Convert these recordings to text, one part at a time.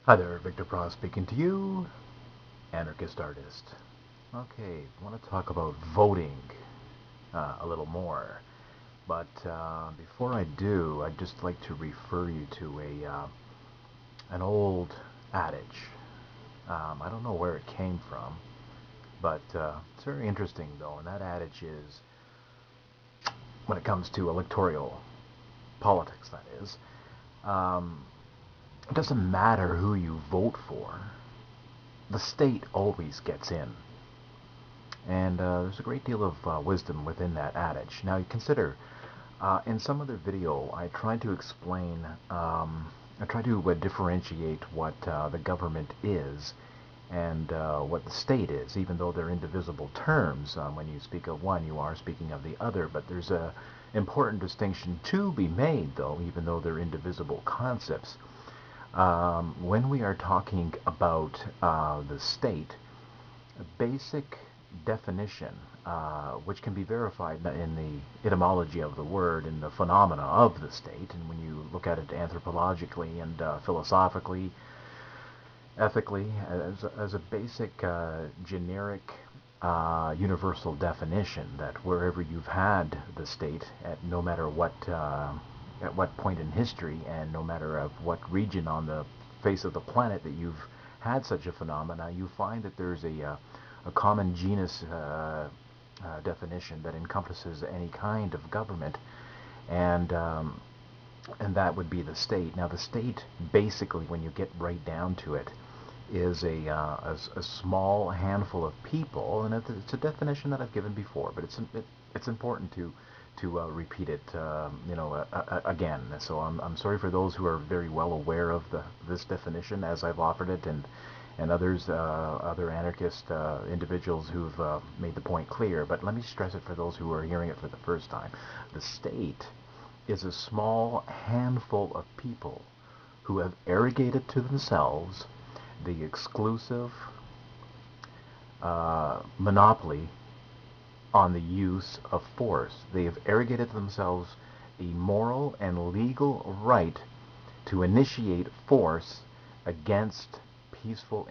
Hi there, Victor Pross speaking to you, anarchist artist. Okay, I want to talk about voting a little more, but before I do, I'd just like to refer you to an old adage. I don't know where it came from, but it's very interesting though, and that adage is when it comes to electoral politics, that is, um, it doesn't matter who you vote for, the state always gets in. And there's a great deal of wisdom within that adage. Now, you consider, in some other video, I tried to explain, I tried to differentiate what the government is and what the state is, even though they're indivisible terms. When you speak of one, you are speaking of the other, but there's a important distinction to be made, though, even though they're indivisible concepts. When we are talking about the state, a basic definition, which can be verified in the etymology of the word, in the phenomena of the state, and when you look at it anthropologically and philosophically, ethically, as a basic generic universal definition, that wherever you've had the state, at what point in history, and no matter of what region on the face of the planet that you've had such a phenomena, you find that there's a common genus definition that encompasses any kind of government, and and that would be the state. Now, the state, basically, when you get right down to it, is a small handful of people, and it's a definition that I've given before, but it's important to repeat it, again. So I'm sorry for those who are very well aware of this definition as I've offered it, and others, other anarchist individuals who've made the point clear. But let me stress it for those who are hearing it for the first time. The state is a small handful of people who have arrogated to themselves the exclusive monopoly on the use of force. They have arrogated to themselves a moral and legal right to initiate force against peaceful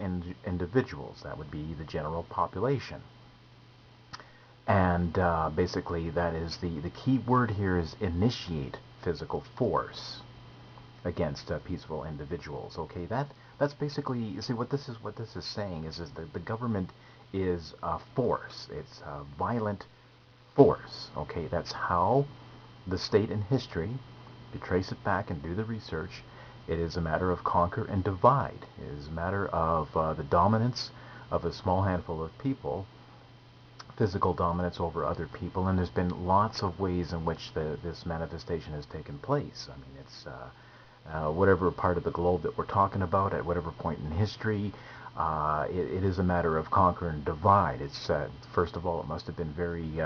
individuals. That would be the general population. And basically, that is the key word here is initiate physical force against peaceful individuals. Okay, that's basically, you see, what this is saying is that the government is a force. It's a violent force. Okay, that's how the state in history, if you trace it back and do the research, it is a matter of conquer and divide. It is a matter of the dominance of a small handful of people, physical dominance over other people, and there's been lots of ways in which this manifestation has taken place. I mean, it's whatever part of the globe that we're talking about, at whatever point in history, it is a matter of conquer and divide. It's first of all, it must have been very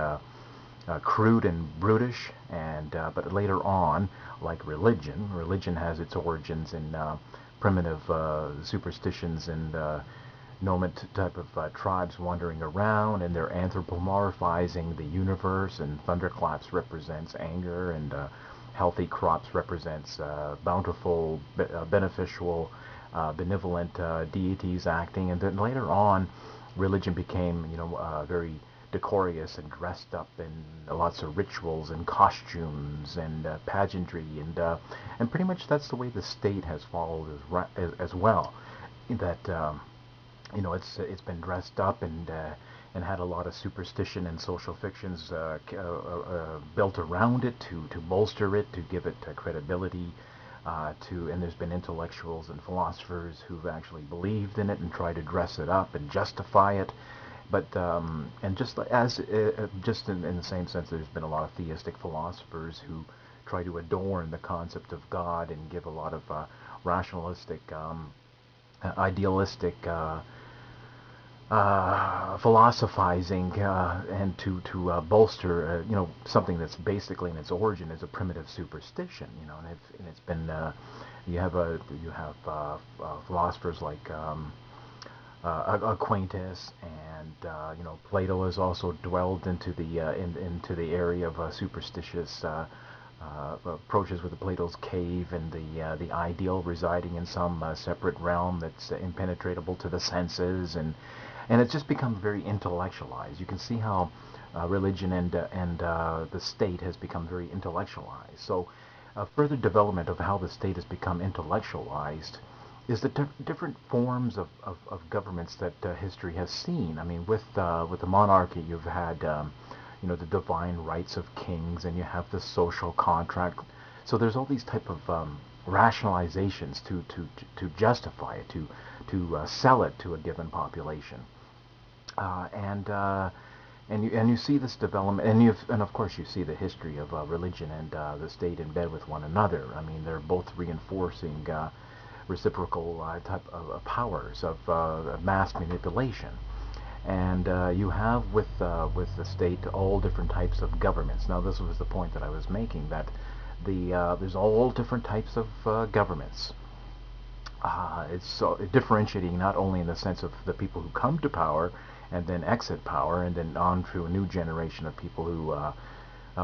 crude and brutish, and but later on, like religion has its origins in primitive superstitions and nomad type of tribes wandering around, and they're anthropomorphizing the universe, and thunderclaps represents anger, and healthy crops represents bountiful, beneficial, benevolent deities acting, and then later on, religion became, very decorous and dressed up in lots of rituals and costumes and pageantry, and pretty much that's the way the state has followed as well. That it's been dressed up and had a lot of superstition and social fictions built around it to bolster it, to give it credibility, and there's been intellectuals and philosophers who've actually believed in it and tried to dress it up and justify it. But and just in the same sense, there's been a lot of theistic philosophers who try to adorn the concept of God and give a lot of rationalistic, idealistic philosophizing, and to bolster, something that's basically in its origin is a primitive superstition, and it's been philosophers like Aquinas, and Plato has also dwelled into the area of superstitious approaches with Plato's cave and the ideal residing in some separate realm that's impenetrable to the senses, and it's just become very intellectualized. You can see how religion and the state has become very intellectualized. So, further development of how the state has become intellectualized is the different forms of governments that history has seen. I mean, with the monarchy, you've had the divine rights of kings, and you have the social contract. So there's all these type of rationalizations to justify it, to sell it to a given population, and you see this development, and of course you see the history of religion and the state in bed with one another. I mean, they're both reinforcing reciprocal type of powers of mass manipulation. And you have with the state all different types of governments. Now, this was the point that I was making, that there's all different types of governments. It's so differentiating not only in the sense of the people who come to power and then exit power, and then on to a new generation of people who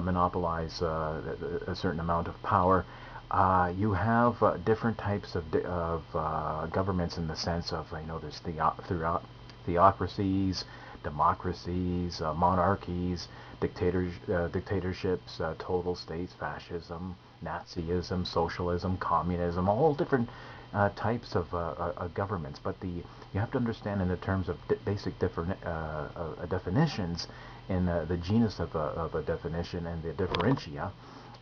monopolize a certain amount of power. You have different types of governments in the sense of, there's theocracies, democracies, monarchies, dictatorships, total states, fascism, Nazism, socialism, communism, all different types of governments. But you have to understand in the terms of basic definitions, in the genus of a definition and the differentia.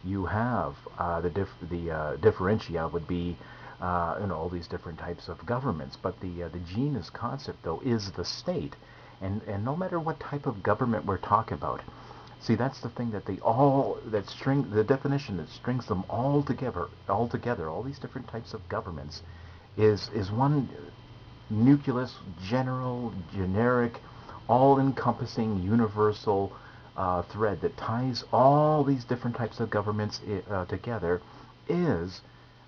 You have the differentia would be all these different types of governments, but the genus concept though is the state, and no matter what type of government we're talking about, see, that's the thing, that the definition that strings them all together, all these different types of governments, is one nucleus, generic, all-encompassing, universal thread that ties all these different types of governments together, is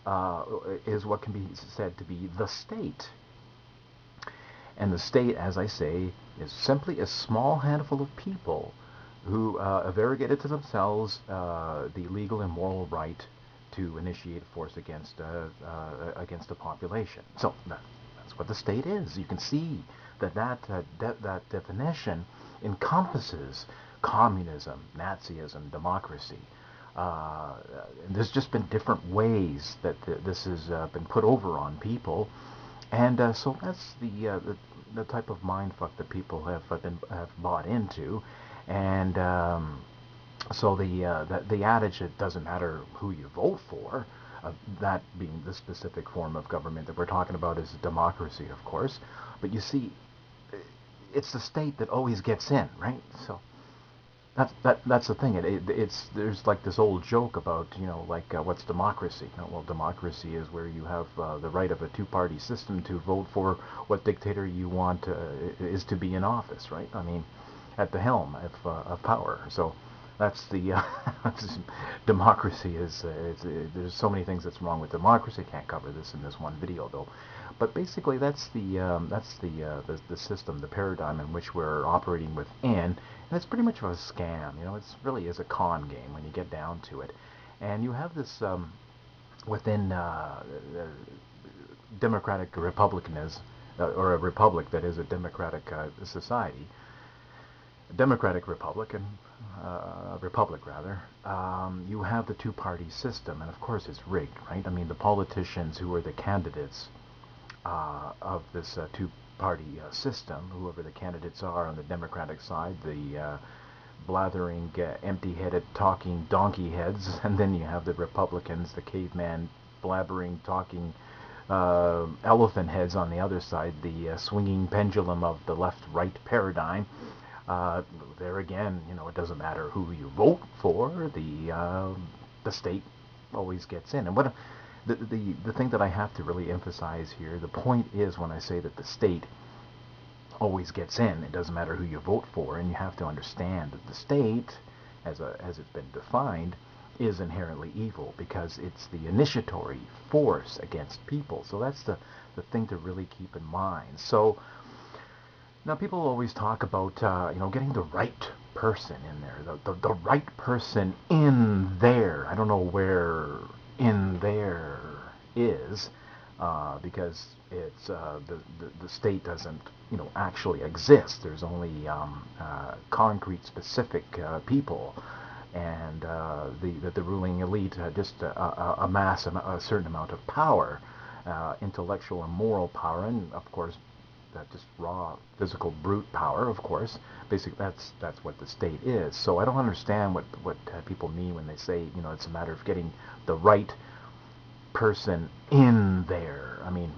what can be said to be the state. And the state, as I say, is simply a small handful of people who have arrogated to themselves the legal and moral right to initiate force against a population. So that's what the state is. You can see that definition encompasses communism, Nazism, democracy. There's just been different ways that this has been put over on people, and so that's the type of mindfuck that people have bought into, and so the adage, it doesn't matter who you vote for, that being the specific form of government that we're talking about, is democracy, of course. But you see, it's the state that always gets in, right? So that's the thing. There's like this old joke about, what's democracy? Well, democracy is where you have the right of a two-party system to vote for what dictator you want is to be in office, right? I mean, at the helm of power. So that's the democracy is. There's so many things that's wrong with democracy. Can't cover this in this one video though. But basically, that's the system, the paradigm in which we're operating within. And it's pretty much of a scam. It's really is a con game when you get down to it. And you have this within democratic republicanism, or a republic that is a democratic society, a democratic republic, republic rather. You have the two-party system, and of course it's rigged, right? I mean, the politicians who are the candidates of this two-party system, whoever the candidates are on the Democratic side, the blathering, empty-headed, talking donkey heads, and then you have the Republicans, the caveman, blabbering, talking elephant heads on the other side, the swinging pendulum of the left-right paradigm. There again, it doesn't matter who you vote for, the state always gets in. And what the thing that I have to really emphasize here, the point is, when I say that the state always gets in, it doesn't matter who you vote for, and you have to understand that the state, as it's been defined, is inherently evil, because it's the initiatory force against people. So that's the thing to really keep in mind. So now people always talk about getting the right person in there, the right person in there. I don't know where in there is, because it's the state doesn't, actually exist. There's only concrete, specific people, and the ruling elite just amass a certain amount of power, intellectual and moral power, and of course just raw physical brute power. Of course, basically that's what the state is. So I don't understand what people mean when they say, it's a matter of getting the right person in there. I mean,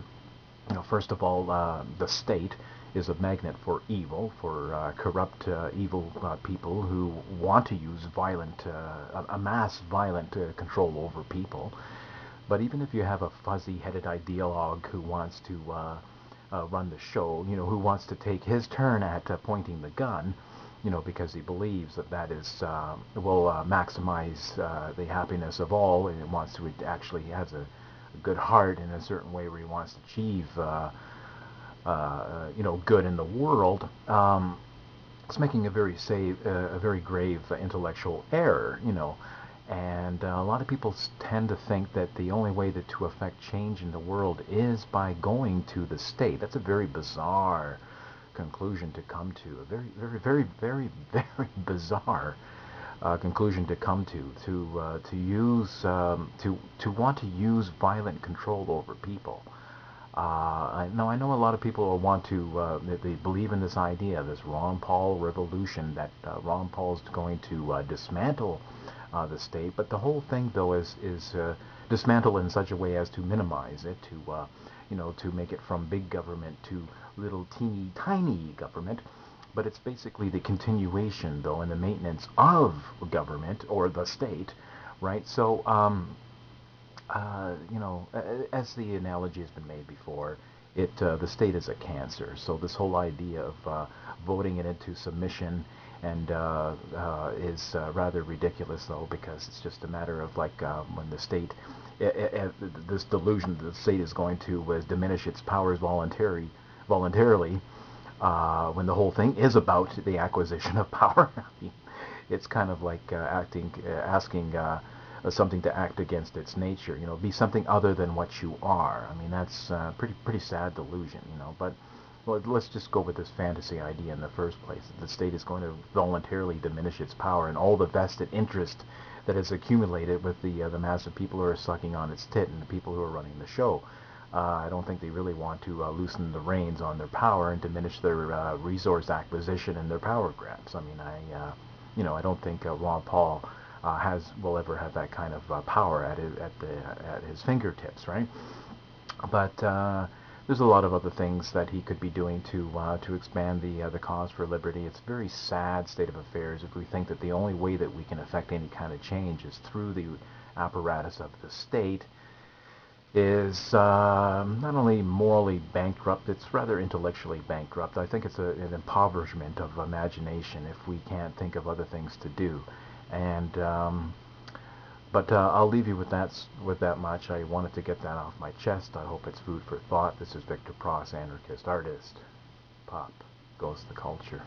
first of all, the state is a magnet for evil, for corrupt, evil people who want to use amass violent control over people. But even if you have a fuzzy-headed ideologue who wants to run the show, who wants to take his turn at pointing the gun, because he believes that is will maximize the happiness of all, and it wants to actually has a good heart in a certain way where he wants to achieve good in the world. It's making a very grave intellectual error, and a lot of people tend to think that the only way to affect change in the world is by going to the state. That's a very bizarre conclusion to come to. A very, very, very, very, very bizarre conclusion to come to use to want to use violent control over people. I know a lot of people want to they believe in this idea, this Ron Paul revolution, that Ron Paul is going to dismantle the state, but the whole thing though is dismantle in such a way as to minimize it, to make it from big government to little teeny tiny government. But it's basically the continuation though and the maintenance of government or the state, right? So as the analogy has been made before, the state is a cancer. So this whole idea of voting it into submission and is rather ridiculous, though, because it's just a matter of like when the state, this delusion that the state is going to diminish its powers voluntarily, when the whole thing is about the acquisition of power. I mean, it's kind of like asking something to act against its nature. Be something other than what you are. I mean, that's pretty sad delusion. But well, let's just go with this fantasy idea in the first place. That the state is going to voluntarily diminish its power and all the vested interest that has accumulated with the mass of people who are sucking on its tit and the people who are running the show. I don't think they really want to loosen the reins on their power and diminish their resource acquisition and their power grabs. I mean, I don't think Ron Paul will ever have that kind of power at his fingertips, right? But there's a lot of other things that he could be doing to expand the cause for liberty. It's a very sad state of affairs if we think that the only way that we can affect any kind of change is through the apparatus of the state. Is not only morally bankrupt, it's rather intellectually bankrupt. I think it's an impoverishment of imagination if we can't think of other things to do. And but I'll leave you with that much. I wanted to get that off my chest. I hope it's food for thought. This is Victor Pross, anarchist, artist. Pop goes the culture.